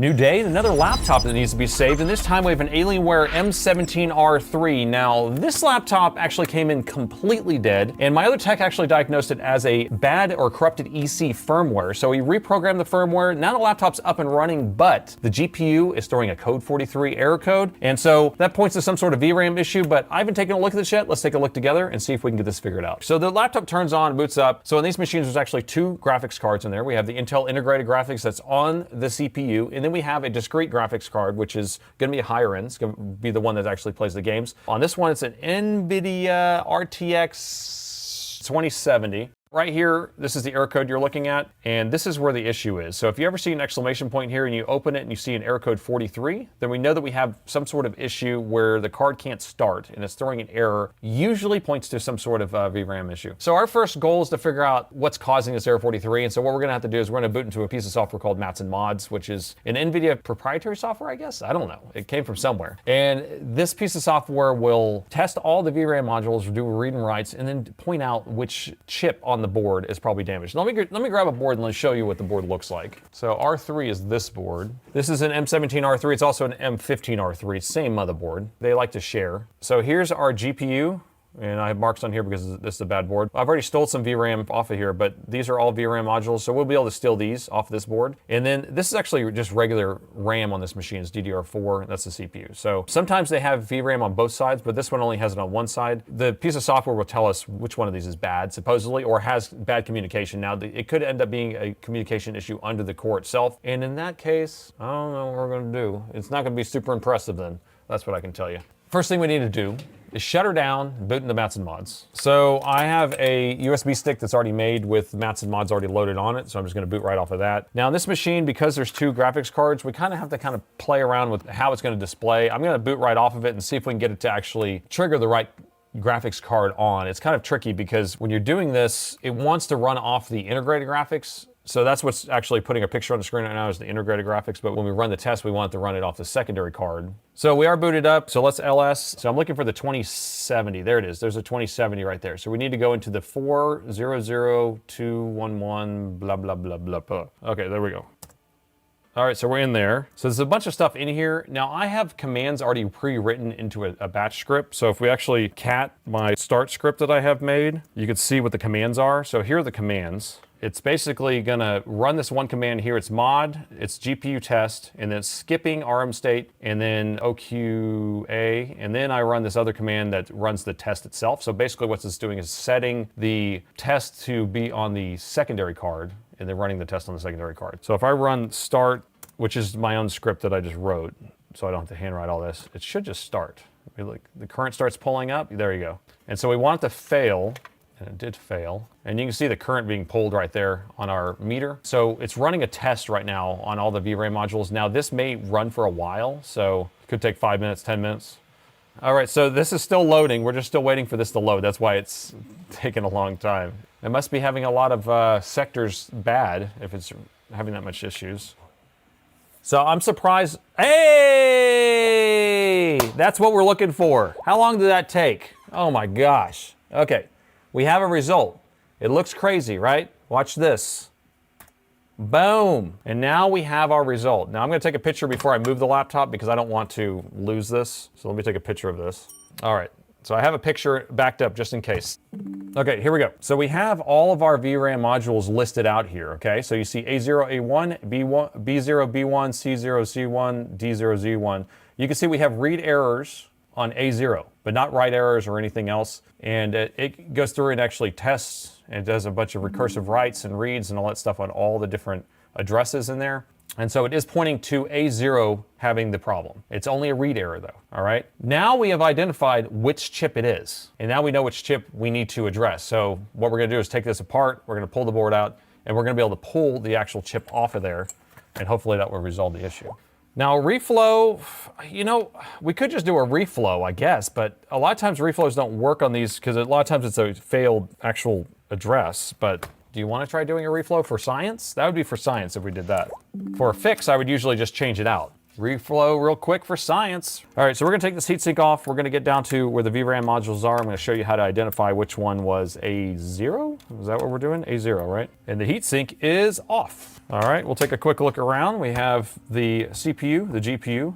New day and another laptop that needs to be saved, and this time we have an Alienware M17R3. Now, this laptop actually came in completely dead, and my other tech actually diagnosed it as a bad or corrupted EC firmware. So he reprogrammed the firmware. Now the laptop's up and running, but the GPU is throwing a code 43 error code, and so that points to some sort of VRAM issue, but I haven't taken a look at this yet. Let's take a look together and see if we can get this figured out. So the laptop turns on, boots up. So in these machines, there's actually two graphics cards in there. We have the Intel integrated graphics that's on the CPU, and then we have a discrete graphics card, which is going to be a higher end. It's going to be the one that actually plays the games. On this one, it's an Nvidia RTX 2070. Right here, this is the error code you're looking at, and this is where the issue is. So if you ever see an exclamation point here and you open it and you see an error code 43, then we know that we have some sort of issue where the card can't start and it's throwing an error, usually points to some sort of VRAM issue. So our first goal is to figure out what's causing this error 43, and so what we're gonna have to do is we're gonna boot into a piece of software called Mats and Mods, which is an Nvidia proprietary software, I guess? I don't know. It came from somewhere. And this piece of software will test all the VRAM modules, do read and writes, and then point out which chip on the board is probably damaged. Let me grab a board and let's show you what the board looks like. So R3 is this board. This is an M17R3. It's also an M15R3. Same motherboard. They like to share. So here's our GPU. And I have marks on here because this is a bad board. I've already stole some VRAM off of here, but these are all VRAM modules, so we'll be able to steal these off this board. And then this is actually just regular RAM on this machine. It's DDR4, that's the CPU. So sometimes they have VRAM on both sides, but this one only has it on one side. The piece of software will tell us which one of these is bad, supposedly, or has bad communication. Now, it could end up being a communication issue under the core itself. And in that case, I don't know what we're gonna do. It's not gonna be super impressive then. That's what I can tell you. First thing we need to do is shut her down, boot into Mats and Mods. So I have a USB stick that's already made with Mats and Mods already loaded on it, so I'm just gonna boot right off of that. Now in this machine, because there's two graphics cards, we kind of have to play around with how it's gonna display. I'm gonna boot right off of it and see if we can get it to actually trigger the right graphics card on. It's kind of tricky because when you're doing this, it wants to run off the integrated graphics. So that's what's actually putting a picture on the screen right now is the integrated graphics, but when we run the test, we want it to run it off the secondary card. So we are booted up, so let's LS. So I'm looking for the 2070, there it is, there's a 2070 right there. So we need to go into the 400211, blah, blah, blah, blah, blah. Okay, there we go. All right, so we're in there. So there's a bunch of stuff in here. Now I have commands already pre-written into a batch script. So if we actually cat my start script that I have made, you can see what the commands are. So here are the commands. It's basically gonna run this one command here. It's mod, it's GPU test, and then skipping RM state, and then OQA, and then I run this other command that runs the test itself. So basically what it's doing is setting the test to be on the secondary card, and then running the test on the secondary card. So if I run start, which is my own script that I just wrote, so I don't have to handwrite all this, it should just start. Like the current starts pulling up, there you go. And so we want it to fail, and it did fail. And you can see the current being pulled right there on our meter. So it's running a test right now on all the VRAM modules. Now this may run for a while, so it could take 5 minutes, 10 minutes. All right, so this is still loading. We're just still waiting for this to load. That's why it's taking a long time. It must be having a lot of sectors bad if it's having that much issues. So I'm surprised. Hey, that's what we're looking for. How long did that take? Oh my gosh. Okay. We have a result. It looks crazy, right? Watch this. Boom. And now we have our result. Now I'm gonna take a picture before I move the laptop because I don't want to lose this. So let me take a picture of this. All right, so I have a picture backed up just in case. Okay, here we go. So we have all of our VRAM modules listed out here, okay? So you see A0, A1, B1, B0, B1, C0, C1, D0, Z1. You can see we have read errors on A0, but not write errors or anything else. And it goes through and actually tests and does a bunch of recursive writes and reads and all that stuff on all the different addresses in there. And so it is pointing to A0 having the problem. It's only a read error though, all right? Now we have identified which chip it is. And now we know which chip we need to address. So what we're gonna do is take this apart, we're gonna pull the board out, and we're gonna be able to pull the actual chip off of there, and hopefully that will resolve the issue. Now, reflow, you know, we could just do a reflow, I guess, but a lot of times reflows don't work on these because a lot of times it's a failed actual address. But do you want to try doing a reflow for science? That would be for science if we did that. For a fix, I would usually just change it out. Reflow real quick for science. All right, so we're gonna take this heatsink off. We're gonna get down to where the VRAM modules are. I'm gonna show you how to identify which one was A0. Is that what we're doing? A0, right? And the heatsink is off. All right, we'll take a quick look around. We have the CPU, the GPU.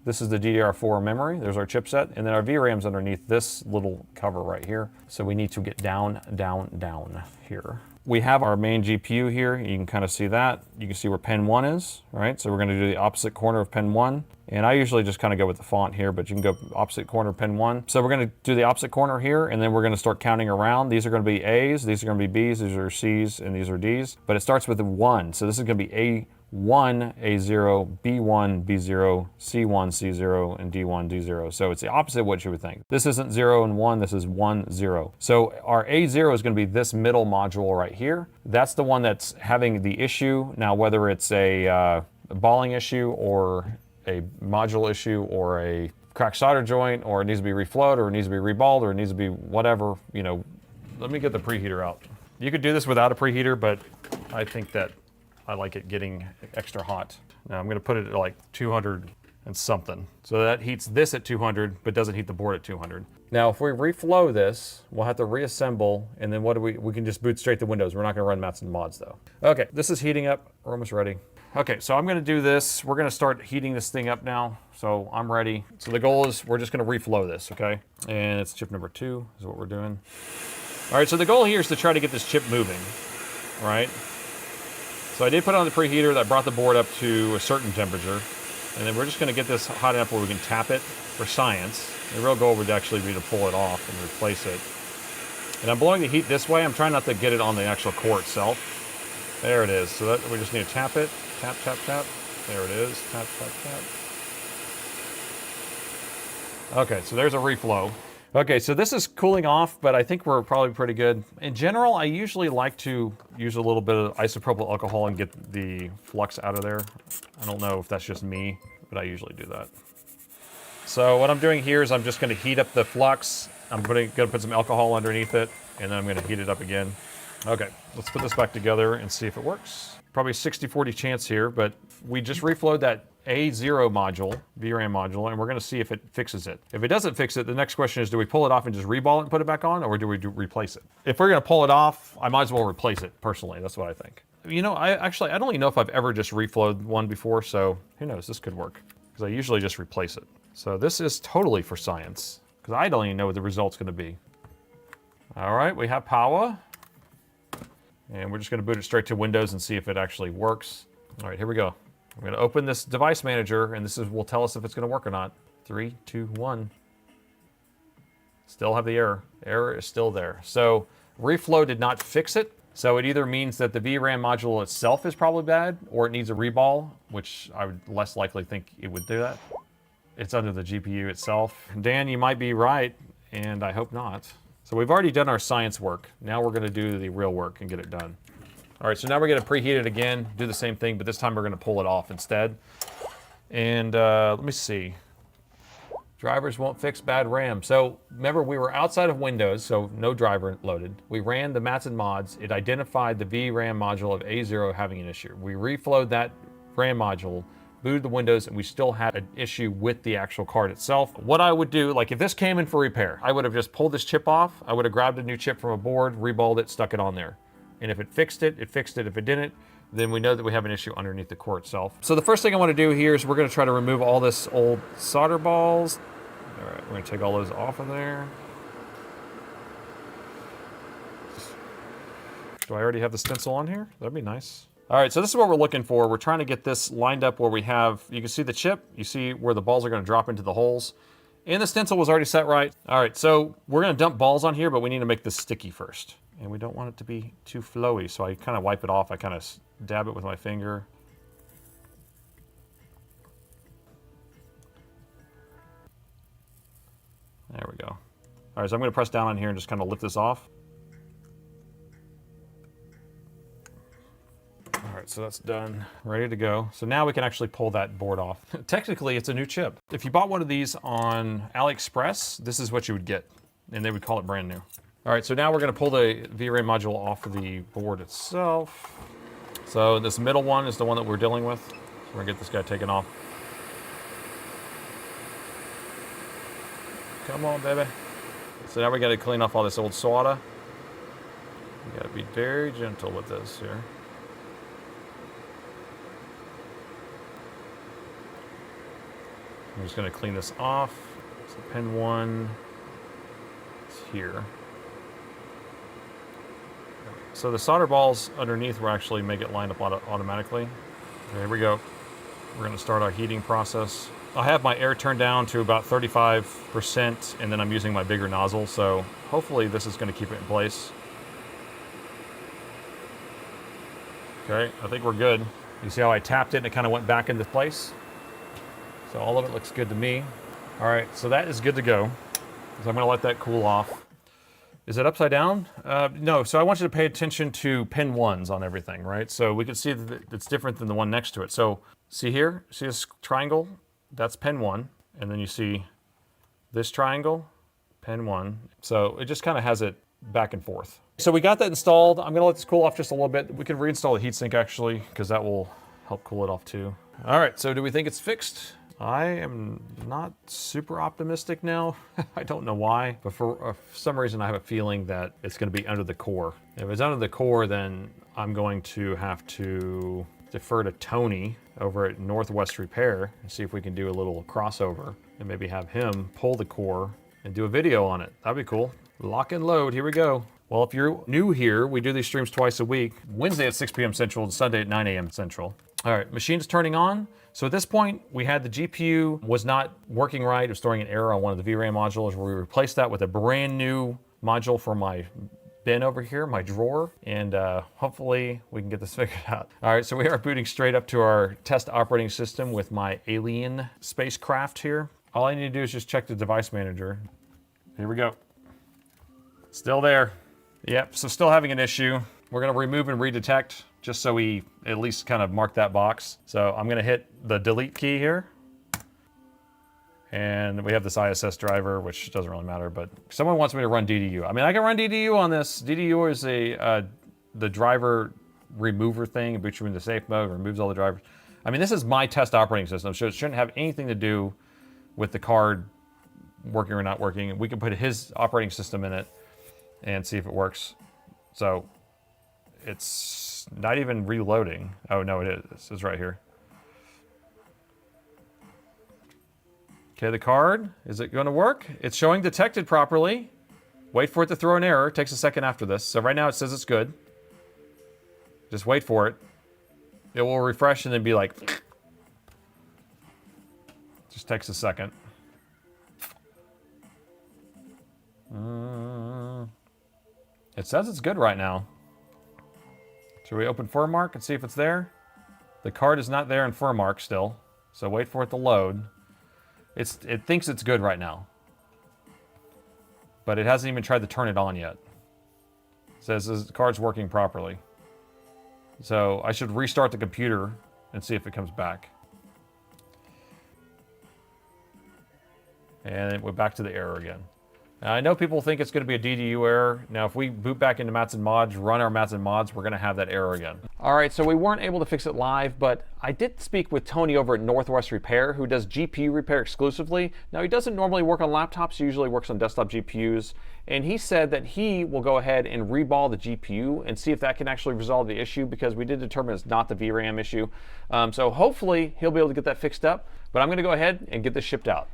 This is the DDR4 memory. There's our chipset. And then our VRAM's underneath this little cover right here. So we need to get down, down, down here. We have our main GPU here. You can kind of see that. You can see where pin 1 is, right? So we're going to do the opposite corner of pin 1. And I usually just kind of go with the font here, but you can go opposite corner pin 1. So we're going to do the opposite corner here, and then we're going to start counting around. These are going to be A's, these are going to be B's, these are C's, and these are D's. But it starts with a 1. So this is going to be A1, A0, B1, B0, C1, C0, and D1, D0. So it's the opposite of what you would think. This isn't 0 and 1, this is 1, 0. So our A0 is going to be this middle module right here. That's the one that's having the issue. Now, whether it's a balling issue or a module issue or a cracked solder joint, or it needs to be reflowed, or it needs to be reballed, or it needs to be whatever, you know, let me get the preheater out. You could do this without a preheater, but I think that I like it getting extra hot. Now I'm gonna put it at like 200 and something. So that heats this at 200, but doesn't heat the board at 200. Now, if we reflow this, we'll have to reassemble, and then what do we can just boot straight to Windows. We're not gonna run mats and mods though. Okay, this is heating up. We're almost ready. Okay, so I'm gonna do this. We're gonna start heating this thing up now. So I'm ready. So the goal is we're just gonna reflow this, okay? And it's chip number 2 is what we're doing. All right, so the goal here is to try to get this chip moving, right? So I did put on the preheater that brought the board up to a certain temperature. And then we're just gonna get this hot enough where we can tap it for science. The real goal would actually be to pull it off and replace it. And I'm blowing the heat this way. I'm trying not to get it on the actual core itself. There it is. So that, we just need to tap it. Tap, tap, tap. There it is. Tap, tap, tap. Okay, so there's a reflow. Okay, so this is cooling off, but I think we're probably pretty good. In general, I usually like to use a little bit of isopropyl alcohol and get the flux out of there. I don't know if that's just me, but I usually do that. So what I'm doing here is I'm just gonna heat up the flux. I'm gonna put some alcohol underneath it, and then I'm gonna heat it up again. Okay, let's put this back together and see if it works. Probably 60-40 chance here, but we just reflowed that A0 module, VRAM module, and we're gonna see if it fixes it. If it doesn't fix it, the next question is, do we pull it off and just reball it and put it back on, or do we replace it? If we're gonna pull it off, I might as well replace it, personally. That's what I think. You know, I don't even know if I've ever just reflowed one before, so who knows, this could work. Because I usually just replace it. So this is totally for science, because I don't even know what the result's gonna be. All right, we have power. And we're just gonna boot it straight to Windows and see if it actually works. All right, here we go. We're gonna open this device manager, and this will tell us if it's gonna work or not. 3, 2, 1. Still have the error. Error is still there. So reflow did not fix it. So it either means that the VRAM module itself is probably bad, or it needs a reball, which I would less likely think it would do that. It's under the GPU itself. Dan, you might be right, and I hope not. So we've already done our science work. Now we're gonna do the real work and get it done. All right, so now we're gonna preheat it again, do the same thing, but this time we're gonna pull it off instead. And let me see. Drivers won't fix bad RAM. So remember, we were outside of Windows, so no driver loaded. We ran the mats and mods. It identified the VRAM module of A0 having an issue. We reflowed that RAM module, booted the Windows, and we still had an issue with the actual card itself. What I would do, like if this came in for repair, I would have just pulled this chip off. I would have grabbed a new chip from a board, reballed it, stuck it on there. And if it fixed it, it fixed it. If it didn't, then we know that we have an issue underneath the core itself. So the first thing I want to do here is we're going to try to remove all this old solder balls. All right, we're going to take all those off of there. Do I already have the stencil on here? That'd be nice. All right, so this is what we're looking for. We're trying to get this lined up where we have, you can see the chip, you see where the balls are gonna drop into the holes. And the stencil was already set right. All right, so we're gonna dump balls on here, but we need to make this sticky first. And we don't want it to be too flowy, so I kind of wipe it off. I kind of dab it with my finger. There we go. All right, so I'm gonna press down on here and just kind of lift this off. All right, so that's done, ready to go. So now we can actually pull that board off. Technically, it's a new chip. If you bought one of these on AliExpress, this is what you would get, and they would call it brand new. All right, so now we're gonna pull the VRAM module off of the board itself. So this middle one is the one that we're dealing with. So we're gonna get this guy taken off. Come on, baby. So now we got to clean off all this old solder. We got to be very gentle with this here. I'm just going to clean this off. So pin 1 is here. So the solder balls underneath will actually make it line up automatically. There we go. We're going to start our heating process. I have my air turned down to about 35%, and then I'm using my bigger nozzle, so hopefully this is going to keep it in place. Okay, I think we're good. You see how I tapped it and it kind of went back into place? So all of it looks good to me. All right, so that is good to go. So I'm going to let that cool off. Is it upside down? No, so I want you to pay attention to pin 1s on everything, right? So we can see that it's different than the one next to it. So see here, see this triangle? That's pin 1. And then you see this triangle, pin 1. So it just kind of has it back and forth. So we got that installed. I'm gonna let this cool off just a little bit. We can reinstall the heatsink actually, because that will help cool it off too. All right, so do we think it's fixed? I am not super optimistic now. I don't know why, but for some reason I have a feeling that it's gonna be under the core. If it's under the core, then I'm going to have to defer to Tony over at NorthwestRepair and see if we can do a little crossover and maybe have him pull the core and do a video on it. That'd be cool. Lock and load, here we go. Well, if you're new here, we do these streams twice a week, Wednesday at 6 p.m. Central and Sunday at 9 a.m. Central. All right, machine's turning on. So at this point, we had the GPU was not working right. It was throwing an error on one of the VRAM modules. We replaced that with a brand new module for my bin over here, my drawer, and hopefully we can get this figured out. All right, so we are booting straight up to our test operating system with my alien spacecraft here. All I need to do is just check the device manager. Here we go. Still there. Yep, so still having an issue. We're gonna remove and redetect just so we at least kind of mark that box. So I'm gonna hit the delete key here. And we have this ISS driver, which doesn't really matter, but someone wants me to run DDU. I mean, I can run DDU on this. DDU is the driver remover thing. It boots you into safe mode, removes all the drivers. I mean, this is my test operating system, so it shouldn't have anything to do with the card working or not working. We can put his operating system in it and see if it works. So it's not even reloading. Oh no, it is. It's right here. Okay, the card, is it gonna work? It's showing detected properly. Wait for it to throw an error. It takes a second after this. So right now it says it's good. Just wait for it. It will refresh and then be like, just takes a second. It says it's good right now. Should we open FurMark and see if it's there? The card is not there in FurMark still, so wait for it to load. It thinks it's good right now, but it hasn't even tried to turn it on yet. It says the card's working properly. So I should restart the computer and see if it comes back. And it went back to the error again. Now, I know people think it's going to be a DDU error. Now, if we boot back into Mats and Mods, run our Mats and Mods, we're going to have that error again. All right, so we weren't able to fix it live, but I did speak with Tony over at Northwest Repair, who does GPU repair exclusively. Now, he doesn't normally work on laptops. He usually works on desktop GPUs. And he said that he will go ahead and reball the GPU and see if that can actually resolve the issue, because we did determine it's not the VRAM issue. So hopefully he'll be able to get that fixed up. But I'm going to go ahead and get this shipped out.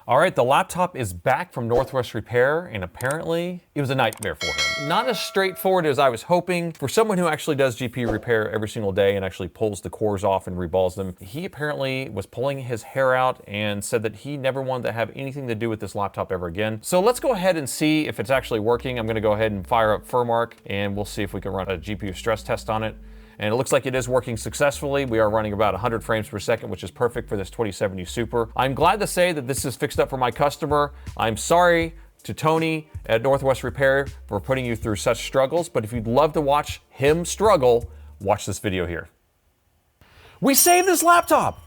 All right, the laptop is back from Northwest Repair, and apparently it was a nightmare for him. Not as straightforward as I was hoping. For someone who actually does GPU repair every single day and actually pulls the cores off and reballs them, he apparently was pulling his hair out and said that he never wanted to have anything to do with this laptop ever again. So let's go ahead and see if it's actually working. I'm gonna go ahead and fire up FurMark, and we'll see if we can run a GPU stress test on it. And it looks like it is working successfully. We are running about 100 frames per second, which is perfect for this 2070 Super. I'm glad to say that this is fixed up for my customer. I'm sorry to Tony at Northwest Repair for putting you through such struggles, but if you'd love to watch him struggle, watch this video here. We saved this laptop!